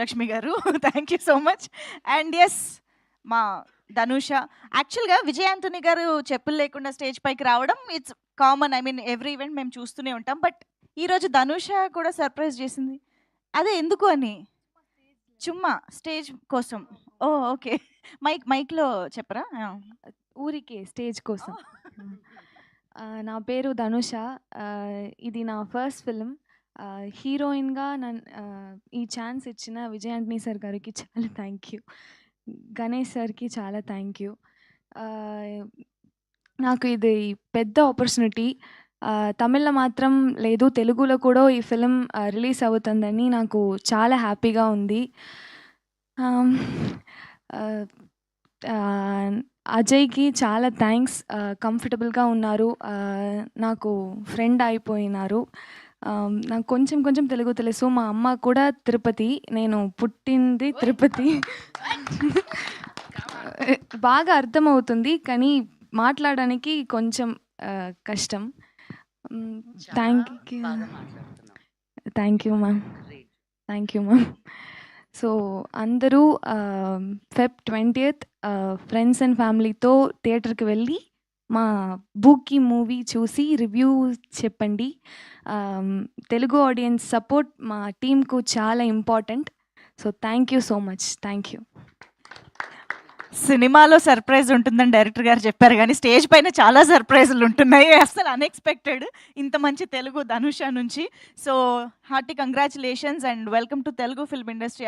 లక్ష్మి గారు. Thank you so much. And yes మా ధనుష. యాక్చువల్‌గా విజయ్ ఆంటోనీ గారు చెప్పులు లేకుండా స్టేజ్ పైకి రావడం it's common. I mean every event మేము చూస్తూనే ఉంటాం. బట్ ఈరోజు ధనుష కూడా సర్ప్రైజ్ చేసింది. అదే ఎందుకు అని? చుమ్మా స్టేజ్ కోసం. ఓహ్! ఓకే. మైక్‌లో చెప్పరా? ఆ! ఊరికే స్టేజ్ కోసం. నా పేరు ధనుష. ఇది నా ఫస్ట్ ఫిల్మ్. హీరోయిన్‌గా ఈ ఛాన్స్ ఇచ్చిన విజయ్ ఆంటనీ సార్ గారికి చాలా థ్యాంక్ యూ. గణేష్ సార్‌కి చాలా థ్యాంక్ యూ. ఆహ్, నాకు ఇది పెద్ద ఆపర్చునిటీ. తమిళ్‌లో మాత్రం లేదు, తెలుగులో కూడా ఈ ఫిల్మ్ రిలీజ్ అవుతుందని నాకు చాలా హ్యాపీగా ఉంది. ఆహ్, ఆహ్, ఆహ్, అజయ్‌కి చాలా థ్యాంక్స్. కంఫర్టబుల్‌గా ఉన్నారు. నాకు ఫ్రెండ్ అయిపోయినారు. నాకు కొంచెం కొంచెం తెలుగు తెలుసు. మా అమ్మ కూడా తిరుపతి. నేను పుట్టింది తిరుపతి. బాగా అర్థమవుతుంది. కానీ మాట్లాడడానికి కొంచెం కష్టం. Thank you. Thank you ma'am. Thank you ma'am. So అందరూ ఫెబ్ 20th ఫ్రెండ్స్ అండ్ ఫ్యామిలీతో థియేటర్కి వెళ్ళి మా బూకీ మూవీ చూసి రివ్యూ చెప్పండి. తెలుగు ఆడియన్స్ సపోర్ట్ మా టీంకు చాలా important. So thank you so much. Thank you. సినిమాలో సర్ప్రైజ్ ఉంటుందని డైరెక్టర్ గారు చెప్పారు కానీ స్టేజ్ పైన చాలా సర్ప్రైజులు ఉంటున్నాయి. అసలు అన్ఎక్స్‌పెక్టెడ్ ఇంత మంచి తెలుగు ధనుష నుంచి. So hearty congratulations and welcome to Telugu film industry.